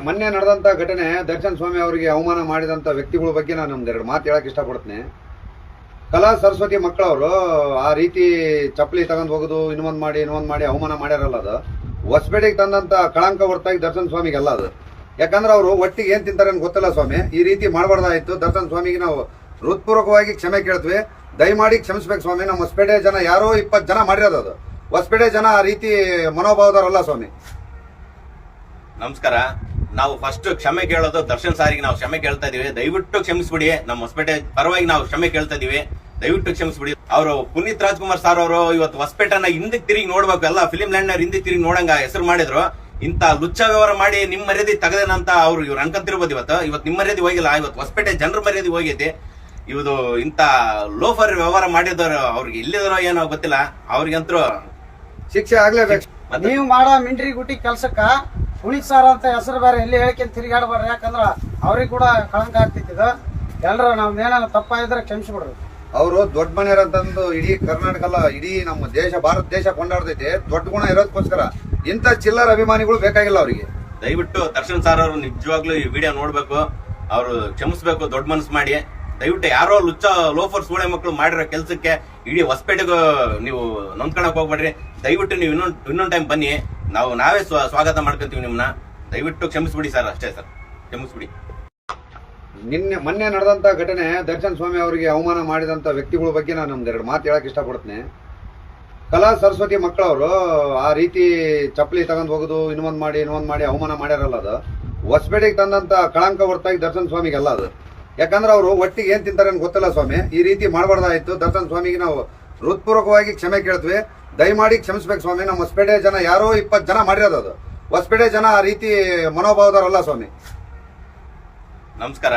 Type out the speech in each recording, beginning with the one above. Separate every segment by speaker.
Speaker 1: ಮೊನ್ನೆ ನಡೆದಂತ ಘಟನೆ ದರ್ಶನ್ ಸ್ವಾಮಿ ಅವರಿಗೆ ಅವಮಾನ ಮಾಡಿದಂತ ವ್ಯಕ್ತಿಗಳ ಬಗ್ಗೆ ನಾನು ಒಂದೆರಡು ಮಾತು ಹೇಳಕ್ ಇಷ್ಟಪಡ್ತೀನಿ. ಕಲಾ ಸರಸ್ವತಿ ಮಕ್ಕಳವರು ಆ ರೀತಿ ಚಪ್ಪಲಿ ತಗೊಂಡ್ ಹೋಗುದು ಇನ್ನೊಂದ್ ಮಾಡಿ ಅವಮಾನ ಮಾಡ್ಯಾರಲ್ಲ, ಅದು ಹೊಸಪೇಟೆಗೆ ತಂದಂತ ಕಳಂಕ ಹೊರತಾಗಿ ದರ್ಶನ್ ಸ್ವಾಮಿಗೆಲ್ಲ ಅದು. ಯಾಕಂದ್ರೆ ಅವರು ಒಟ್ಟಿಗೆ ಏನ್ ತಿಂತಾರೆ ಅಂತ ಗೊತ್ತಿಲ್ಲ ಸ್ವಾಮಿ. ಈ ರೀತಿ ಮಾಡಬಾರ್ದಾಯ್ತು. ದರ್ಶನ್ ಸ್ವಾಮಿಗೆ ನಾವು ಹೃತ್ಪೂರ್ವಕವಾಗಿ ಕ್ಷಮೆ ಕೇಳ್ತೀವಿ. ದಯಮಾಡಿ ಕ್ಷಮಿಸ್ಬೇಕು ಸ್ವಾಮಿ. ನಮ್ಮ ಹೊಸಪೇಟೆ ಜನ ಯಾರೋ 20 ಜನ ಮಾಡಿರೋದು ಅದು. ಹೊಸಪೇಟೆ ಜನ ಆ ರೀತಿ ಮನೋಭಾವದವರಲ್ಲ ಸ್ವಾಮಿ.
Speaker 2: ನಮಸ್ಕಾರ. ನಾವು ಫಸ್ಟ್ ಕ್ಷಮೆ ಕೇಳೋದು ದರ್ಶನ್ ಸಾರಿಗೆ ನಾವು ಕ್ಷಮೆ ಕೇಳ್ತಾ ಇದೀವಿ. ದಯವಿಟ್ಟು ಕ್ಷಮಿಸ್ಬಿಡಿ. ನಮ್ಮ ಹೊಸಪೇಟೆ ಪರವಾಗಿ ನಾವು ಕ್ಷಮೆ ಕೇಳ್ತಾ ಇದೀವಿ. ದಯವಿಟ್ಟು ಕ್ಷಮಿಸ್ಬಿಡಿ. ಅವರು ಪುನೀತ್ ರಾಜ್ಕುಮಾರ್ ಸರ್ ಅವರು ಇವತ್ತು ಹೊಸಪೇಟೆನ ಹಿಂದಕ್ಕೆ ತಿರುಗಿ ನೋಡ್ಬೇಕು, ಎಲ್ಲ ಫಿಲಿಂ ಲ್ಯಾಂಡ್ ಹಿಂದಕ್ಕೆ ತಿರುಗಿ ನೋಡಂಗ ಹೆಸರು ಮಾಡಿದ್ರು. ಇಂತ ಲುಚ್ಚ ವ್ಯವಹಾರ ಮಾಡಿ ನಿಮ್ ಮರ್ಯಾದೆ ತಗದೇನಂತ ಇವ್ರು ಅನ್ಕೊಂತಿರ್ಬೋದು. ಇವತ್ತು ನಿಮ್ಮ ಮರ್ಯಾದೆ ಹೋಗಿಲ್ಲ, ಇವತ್ತು ಹೊಸಪೇಟೆ ಜನರ ಮರ್ಯಾದೆ ಹೋಗೈತಿ. ಇವುದು ಇಂತ ಲೋಫರ್ ವ್ಯವಹಾರ ಮಾಡಿದವರು ಅವ್ರಿಗೆ ಇಲ್ಲಿದಾರೋ ಏನೋ ಗೊತ್ತಿಲ್ಲ, ಅವ್ರಿಗಂತೂ
Speaker 1: ಶಿಕ್ಷೆ ಆಗ್ಲೇಬೇಕು.
Speaker 3: ನೀವು ಮಾಡೋ ಮಿಂಡ್ರಿ ಗುಟಿ ಕೆಲ್ಸಕ್ಕ ಪುನೀತ್ ಸರ್ ಅಂತ ಹೆಸರು ಬೇರೆ ಎಲ್ಲಿ ಹೇಳಿಕೆ ತಿರುಗಾಡಬಾರ್ದು. ಯಾಕಂದ್ರ ಅವ್ರಿಗೆ ಕೂಡ ಕಳಂಕ ಆಗ್ತಿತ್ತು. ಎಲ್ರು ನಮ್ದೇನ ತಪ್ಪಾಗಿದ್ರೆ ಕ್ಷಮಿಸ್ಬಿಡ್ರಿ.
Speaker 1: ಅವರು ದೊಡ್ಡ ಮನೆಯವರಂತಂದು ಇಡೀ ಕರ್ನಾಟಕ ಅಲ್ಲ, ಇಡೀ ನಮ್ಮ ದೇಶ ಭಾರತ ದೇಶ ಕೊಂಡಾಡ್ತೈತೆ. ದೊಡ್ಡ ಗುಣ ಇರೋದಕ್ಕೋಸ್ಕರ ಇಂಥ ಚಿಲ್ಲರ ಅಭಿಮಾನಿಗಳು ಬೇಕಾಗಿಲ್ಲ ಅವರಿಗೆ.
Speaker 2: ದಯವಿಟ್ಟು ದರ್ಶನ್ ಸರ್ ಅವರು ನಿಜವಾಗ್ಲೂ ಈ ವಿಡಿಯೋ ನೋಡ್ಬೇಕು, ಅವರು ಕ್ಷಮಿಸ್ಬೇಕು, ದೊಡ್ಡ ಮನಸ್ಸು ಮಾಡಿ. ದಯವಿಟ್ಟು ಯಾರೋ ಲುಚ್ಚ ಲೋಫರ್ ಸೂಳೆ ಮಕ್ಕಳು ಮಾಡಿರೋ ಕೆಲಸಕ್ಕೆ ಇಡೀ ಹೊಸಪೇಟೆಗೂ ನೀವು ನೊಂದ್ಕೊಳಕ್ ಹೋಗ್ಬೇಡ್ರಿ. ದಯವಿಟ್ಟು ನೀವು ಇನ್ನೊಂದು ಟೈಮ್ ಬನ್ನಿ, ನಾವೇ ಸ್ವಾಗತ ಮಾಡ್ಕೊಂತೀವಿ ನಿಮ್ಮನ್ನ. ದಯವಿಟ್ಟು ಕ್ಷಮಿಸ್ಬಿಡಿ ಸರ್, ಅಷ್ಟೇ ಸರ್, ಕ್ಷಮಿಸ್ಬಿಡಿ.
Speaker 1: ಮೊನ್ನೆ ನಡೆದಂತ ಘಟನೆ ದರ್ಶನ್ ಸ್ವಾಮಿ ಅವರಿಗೆ ಅವಮಾನ ಮಾಡಿದಂತ ವ್ಯಕ್ತಿಗಳ ಬಗ್ಗೆ ನಾನು ಒಂದೆರಡು ಮಾತು ಹೇಳಕ್ ಇಷ್ಟಪಡ್ತೀನಿ. ಕಲಾ ಸರಸ್ವತಿ ಮಕ್ಕಳವರು ಆ ರೀತಿ ಚಪ್ಪಲಿ ತಗೊಂಡ್ ಹೋಗುದು ಇನ್ನೊಂದ್ ಮಾಡಿ ಅವಮಾನ ಮಾಡ್ಯಾರಲ್ಲ, ಅದು ಹೊಸಪೇಟೆಗೆ ತಂದಂತ ಕಳಂಕ ಹೊರತಾಗಿ ದರ್ಶನ್ ಸ್ವಾಮಿಗೆಲ್ಲ ಅದು. ಯಾಕಂದ್ರೆ ಅವರು ಒಟ್ಟಿಗೆ ಏನ್ ತಿಂತಾರೆ ಅಂತ ಗೊತ್ತಿಲ್ಲ ಸ್ವಾಮಿ. ಈ ರೀತಿ ಮಾಡಬಾರ್ದಾಯ್ತು. ದರ್ಶನ್ ಸ್ವಾಮಿಗೆ ನಾವು ಹೃತ್ಪೂರ್ವಕವಾಗಿ ಕ್ಷಮೆ ಕೇಳ್ತೀವಿ. ದಯಮಾಡಿ ಕ್ಷಮಿಸ್ಬೇಕು ಸ್ವಾಮಿ. ನಮ್ಮ ಹೊಸಪೇಟೆ ಜನ ಯಾರೋ 20 ಜನ ಮಾಡಿರೋದು ಅದು. ಹೊಸಪೇಟೆ ಜನ ಆ ರೀತಿ ಮನೋಭಾವದವರಲ್ಲ ಸ್ವಾಮಿ.
Speaker 2: ನಮಸ್ಕಾರ.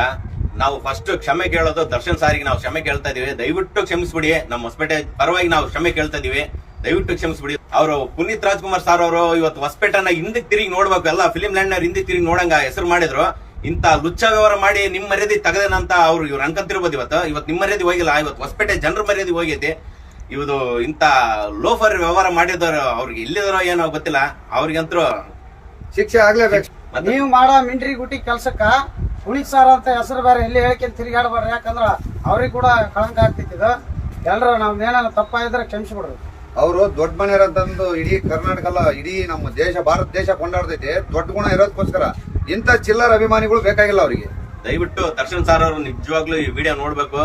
Speaker 2: ನಾವು ಫಸ್ಟ್ ಕ್ಷಮೆ ಕೇಳೋದು ದರ್ಶನ್ ಸಾರಿಗೆ ನಾವು ಕ್ಷಮೆ ಕೇಳ್ತಾ ಇದೀವಿ. ದಯವಿಟ್ಟು ಕ್ಷಮಿಸ್ಬಿಡಿ. ನಮ್ಮ ಹೊಸಪೇಟೆ ಪರವಾಗಿ ನಾವು ಕ್ಷಮೆ ಕೇಳ್ತಾ ಇದೀವಿ. ದಯವಿಟ್ಟು ಕ್ಷಮಿಸ್ಬಿಡಿ. ಅವರು ಪುನೀತ್ ರಾಜ್ಕುಮಾರ್ ಸರ್ ಅವರು ಇವತ್ತು ಹೊಸಪೇಟೆನ ಹಿಂದಕ್ಕೆ ತಿರುಗಿ ನೋಡ್ಬೇಕು, ಎಲ್ಲ ಫಿಲಿಂ ಲ್ಯಾಂಡ್ ಹಿಂದಕ್ಕೆ ತಿರುಗಿ ನೋಡಂಗ ಹೆಸರು ಮಾಡಿದ್ರು. ಇಂತ ಲುಚ್ಚ ವ್ಯವಹಾರ ಮಾಡಿ ನಿಮ್ ಮರ್ಯಾದೆ ತಗದೇನಂತ ಇವ್ರು ಅನ್ಕೊಂತಿರ್ಬೋದು. ಇವತ್ತು ನಿಮ್ಮ ಮರ್ಯಾದೆ ಹೋಗಿಲ್ಲ, ಇವತ್ತು ಹೊಸಪೇಟೆ ಜನರ ಮರ್ಯಾದೆ ಹೋಗೈತಿ. ಇವುದು ಇಂತ ಲೋಫರ್ ವ್ಯವಹಾರ ಮಾಡಿದವರು ಅವ್ರಿಗೆ ಇಲ್ಲಿದಾರೋ ಏನೋ ಗೊತ್ತಿಲ್ಲ, ಅವ್ರಿಗಂತೂ
Speaker 1: ಶಿಕ್ಷೆ ಆಗ್ಲೇಬೇಕು.
Speaker 3: ನೀವು ಮಾಡೋ ಮಿಂಡ್ರಿ ಗುಟಿ ಕೆಲ್ಸಕ್ಕ ಪುನೀತ್ ಸರ್ ಅಂತ ಹೆಸರು ಬೇರೆ ಎಲ್ಲಿ ಹೇಳಿಕೆ ತಿರುಗಾಡಬಾರ್ದು. ಯಾಕಂದ್ರ ಅವ್ರಿಗೆ ಕೂಡ ಕಳಂಕ ಆಗ್ತಿತ್ತು. ಎಲ್ರು ನಮ್ದೇನ ತಪ್ಪಾಗಿದ್ರೆ ಕ್ಷಮಿಸ್ಬಿಡ್ರಿ.
Speaker 1: ಅವರು ದೊಡ್ಡ ಮನೆಯವರಂತಂದು ಇಡೀ ಕರ್ನಾಟಕ ಅಲ್ಲ, ಇಡೀ ನಮ್ಮ ದೇಶ ಭಾರತ ದೇಶ ಕೊಂಡಾಡ್ತೈತೆ. ದೊಡ್ಡ ಗುಣ ಇರೋದಕ್ಕೋಸ್ಕರ ಇಂಥ ಚಿಲ್ಲರ ಅಭಿಮಾನಿಗಳು ಬೇಕಾಗಿಲ್ಲ ಅವರಿಗೆ.
Speaker 2: ದಯವಿಟ್ಟು ದರ್ಶನ್ ಸರ್ ಅವರು ನಿಜವಾಗ್ಲೂ ಈ ವಿಡಿಯೋ ನೋಡ್ಬೇಕು,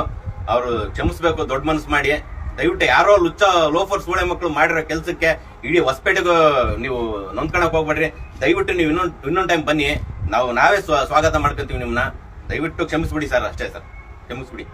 Speaker 2: ಅವರು ಕ್ಷಮಿಸ್ಬೇಕು, ದೊಡ್ಡ ಮನಸ್ಸು ಮಾಡಿ. ದಯವಿಟ್ಟು ಯಾರೋ ಲುಚ್ಚ ಲೋಫರ್ ಸೂಳೆ ಮಕ್ಕಳು ಮಾಡಿರೋ ಕೆಲಸಕ್ಕೆ ಇಡೀ ಹೊಸಪೇಟೆಗೂ ನೀವು ನೊಂದ್ಕೊಳಕ್ ಹೋಗ್ಬೇಡ್ರಿ. ದಯವಿಟ್ಟು ನೀವು ಇನ್ನೊಂದು ಟೈಮ್ ಬನ್ನಿ, ನಾವೇ ಸ್ವಾಗತ ಮಾಡ್ಕೊಂತೀವಿ ನಿಮ್ಮನ್ನ. ದಯವಿಟ್ಟು ಕ್ಷಮಿಸ್ಬಿಡಿ ಸರ್, ಅಷ್ಟೇ ಸರ್, ಕ್ಷಮಿಸ್ಬಿಡಿ.